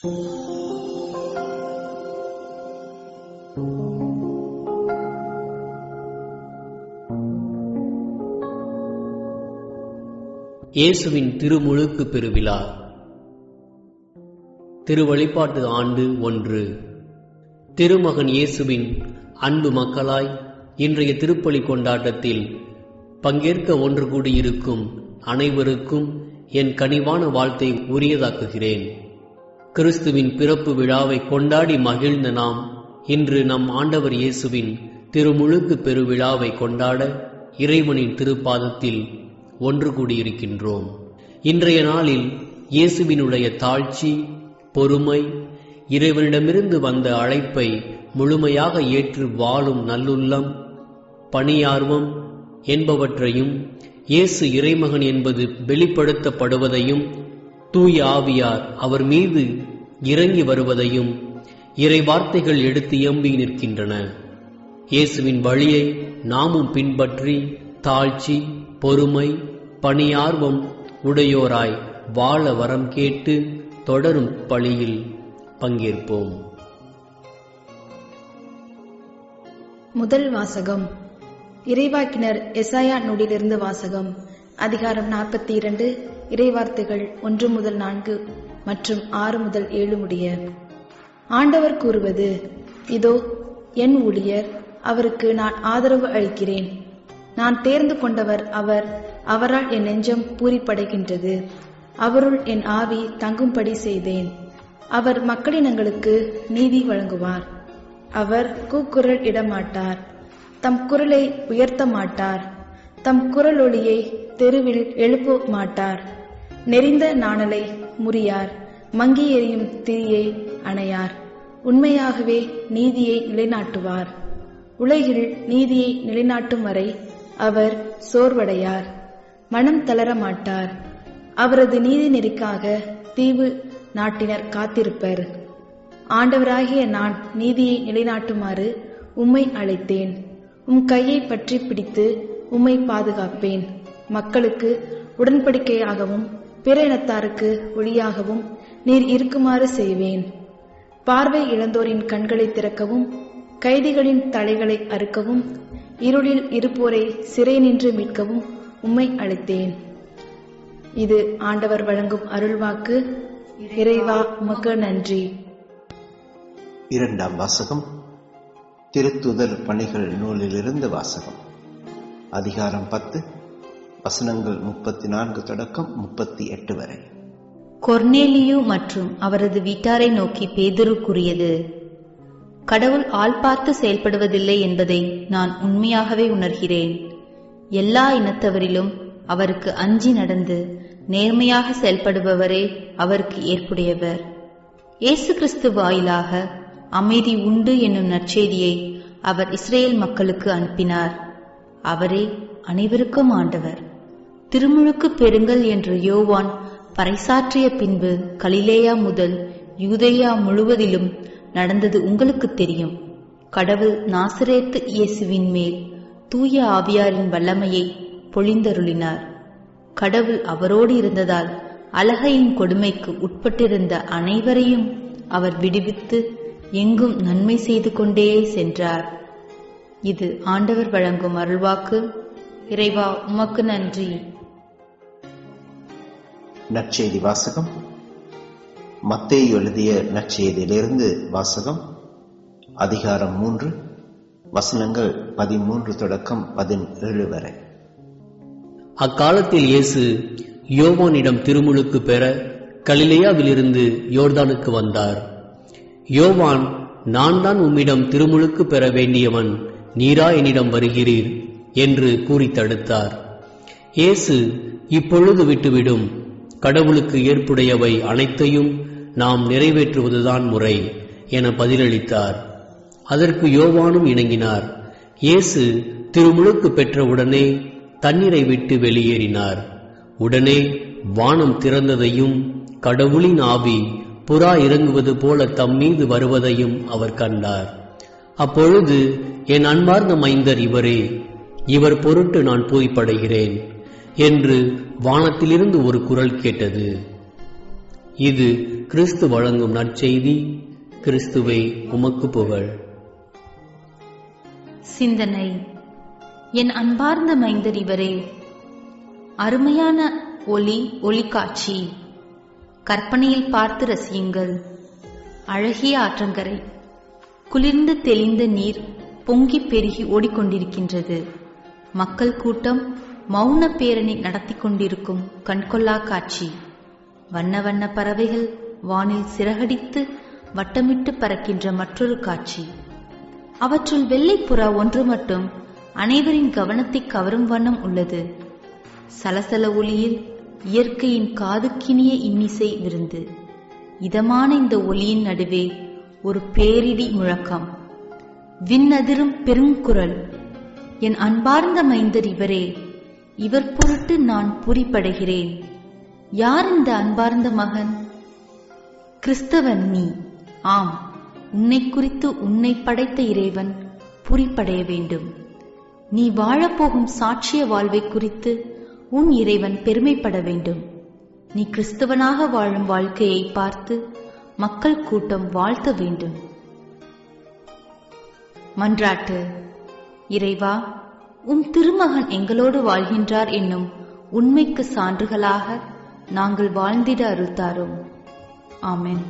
இயேசுவின் திருமுழுக்கு பெருவிழா. திருவழிபாட்டு ஆண்டு 1. திருமகன் இயேசுவின் அன்பு மக்களாய் இன்றைய திருப்பலி கொண்டாட்டத்தில் பங்கேற்க ஒன்று கூடியிருக்கும் அனைவருக்கும் என் கனிவான வாழ்த்தை உரியதாக்குகிறேன். கிறிஸ்துவின் பிறப்பு விழாவை கொண்டாடி மகிழ்ந்த நாம் இன்று நம் ஆண்டவர் இயேசுவின் திருமுழுக்கு பெருவிழாவை கொண்டாட இறைவனின் திருப்பாதத்தில் ஒன்று கூடியிருக்கின்றோம். இன்றைய நாளில் இயேசுவினுடைய தாழ்ச்சி, பொறுமை, இறைவனிடமிருந்து வந்த அழைப்பை முழுமையாக ஏற்று வாழும் நல்லுள்ளம், பணியார்வம் என்பவற்றையும், இயேசு இறைமகன் என்பது வெளிப்படுத்தப்படுவதையும், தூய ஆவியார் அவர் மீது இறங்கி வருவதையும் இறை வார்த்தைகள் எடுத்து எம்பி நிற்கின்றன. இயேசுவின் வழியை நாமும் பின்பற்றி தாழ்ச்சி, பொறுமை, பணியார்வம் உடையோராய் வாழ வரம் கேட்டு தொடரும் பலியில் பங்கேற்போம். முதல் வாசகம். இறைவாக்கினர் எசாயா நூலிலிருந்து வாசகம். அதிகாரம் 42, இறைவார்த்தைகள் 1 முதல் 4 மற்றும் 6 முதல் 7 முடிய. ஆண்டவர் கூறுவது: இதோ என் ஊழியர், அவருக்கு நான் ஆதரவு அளிக்கிறேன். நான் தேர்ந்து கொண்டவர் அவர், அவரால் என் நெஞ்சம் பூரிப்படைகின்றது. அவருள் என் ஆவி தங்கும்படி செய்தேன். அவர் மக்களினங்களுக்கு நீதி வழங்குவார். அவர் கூக்குரல் இடமாட்டார், தம் குரலை உயர்த்த மாட்டார், தம் குரலொலியை தெருவில் எழுப்ப மாட்டார். நெறிந்த நாணலை முறியார், மங்கி எறியும் திரியை அணையார். உண்மையாகவே நீதியை நிலைநாட்டுவார். உலகில் நீதியை நிலைநாட்டும் வரை அவர் சோர்வடையார், மனம் தளர மாட்டார். அவரது நீதி நெறிக்காக தீவு நாட்டினர் காத்திருப்பர். ஆண்டவராகிய நான் நீதியை நிலைநாட்டுமாறு உம்மை அழைத்தேன். உம் கையை பற்றி பிடித்து உம்மை பாதுகாப்பேன். மக்களுக்கு உடன்படிக்கையாகவும் பிற இனத்தாருக்கு ஒளியாகவும் நீர் இருக்குமாறு செய்வேன். பார்வை இழந்தோரின் கண்களை திறக்கவும், கைதிகளின் தலைகளை அறுக்கவும், இருளில் இருப்போரை சிறை நின்று மீட்கவும் உம்மை அழைத்தேன். இது ஆண்டவர் வழங்கும் அருள்வாக்கு. இறைவா, உமக்கு நன்றி. இரண்டாம் வாசகம். திருத்துதர் பணிகள் நூலிலிருந்து வாசகம். அதிகாரம் 10, வசனங்கள் 34 தொடக்கம் 38 வரை. கொர்நேலியு மற்றும் அவரது வீட்டாரை நோக்கி பேதுரு கூறியது: கடவுள் ஆள் பார்த்து செயல்படுவதில்லை என்பதை நான் உண்மையாகவே உணர்கிறேன். எல்லா இனத்தவரிலும் அவருக்கு அஞ்சி நடந்து நேர்மையாக செயல்படுபவரே அவருக்கு ஏற்புடையவர். இயேசு கிறிஸ்து வாயிலாக அமைதி உண்டு என்னும் நற்செய்தியை அவர் இஸ்ரேல் மக்களுக்கு அனுப்பினார். அவரே அனைவருக்கும் ஆண்டவர். திருமுழுக்கு பெறுங்கள் என்று யோவான் பறைசாற்றிய பின்பு கலிலேயா முதல் யூதேயா முழுவதிலும் நடந்தது உங்களுக்கு தெரியும். கடவுள் நாசரேத்து இயேசுவின் மேல் தூய ஆவியாரின் வல்லமையை பொழிந்தருளினார். கடவுள் அவரோடு இருந்ததால் அலகையின் கொடுமைக்கு உட்பட்டிருந்த அனைவரையும் அவர் விடுவித்து எங்கும் நன்மை செய்து கொண்டே சென்றார். இது ஆண்டவர் வழங்கும் அருள்வாக்கு. இறைவா, உமக்கு நன்றி. நற்செய்தி வாசகம். மத்தேயு எழுதிய நற்செய்தியிலிருந்து வாசகம். அதிகாரம் 3, வசனங்கள் 13 தொடக்கம் 17 வரை. அக்காலத்தில் இயேசு யோவானிடம் திருமுழுக்கு பெற கலிலேயாவிலிருந்து யோர்தானுக்கு வந்தார். யோவான், நான் தான் உம்மிடம் திருமுழுக்கு பெற வேண்டியவன், நீரா என்னிடம் வருகிறீர் என்று கூறி தடுத்தார். இயேசு, இப்பொழுது விட்டுவிடும், கடவுளுக்கு ஏற்புடையவை அனைத்தையும் நாம் நிறைவேற்றுவதுதான் முறை என பதிலளித்தார். அதற்கு யோவானும் இணங்கினார். இயேசு திருமுழுக்கு பெற்றவுடனே தண்ணீரை விட்டு வெளியேறினார். உடனே வானம் திறந்ததையும் கடவுளின் ஆவி புறா இறங்குவது போல தம் மீது வருவதையும் அவர் கண்டார். அப்பொழுது, என் அன்பார்ந்த மைந்தர் இவரே, இவர் பொருட்டு நான் பூரிப்படைகிறேன் என்று வானத்திலிருந்து ஒரு குரல் கேட்டது. இது கிறிஸ்து வழங்கும் நற்செய்தி. கிறிஸ்துவே உமக்கு புகழ். சிந்தனை. என் அன்பார்ந்த மைந்தர் இவரே, அருமையான ஒளிக்காட்சி. கற்பனையில் பார்த்து ரசியுங்கள். அழகிய ஆற்றங்கரை, குளிர்ந்து தெளிந்த நீர் பொங்கி பெருகி ஓடிக்கொண்டிருக்கின்றது. மக்கள் கூட்டம் மௌன பேரணி நடத்தி கொண்டிருக்கும் கண்கொள்ளா காட்சி. வண்ண வண்ண பறவைகள் வானில் சிறகடித்து வட்டமிட்டு பறக்கின்ற மற்றொரு காட்சி. அவற்றுள் வெள்ளைப்புறா ஒன்று மட்டும் அனைவரின் கவனத்தை கவரும் வண்ணம் உள்ளது. சலசல ஒளியில் இயற்கையின் காதுக்கினிய இன்னிசை விருந்து. இதமான இந்த ஒளியின் நடுவே ஒரு பேரிடி முழக்கம், விண்ணதிரும் பெருங்குரல். என் அன்பார்ந்த மைந்தர் இவரே, இவர் பொருட்டு நான் புரிபடுகிறேன். யார் இந்த அன்பார்ந்த மகன்? கிறிஸ்தவன் நீ. ஆம், உன்னை குறித்து உன்னை படைத்த இறைவன் புரிபடைய வேண்டும். நீ வாழப்போகும் சாட்சிய வாழ்வை குறித்து உன் இறைவன் பெருமைப்பட வேண்டும். நீ கிறிஸ்தவனாக வாழும் வாழ்க்கையை பார்த்து மக்கள் கூட்டம் வாழ்த்த வேண்டும். மன்றாட்டு. இறைவா, உம் திருமகன் எங்களோடு வாழ்கின்றார் என்னும் உண்மைக்கு சான்றுகளாக நாங்கள் வாழ்ந்திட அருள்தாரும். ஆமென்.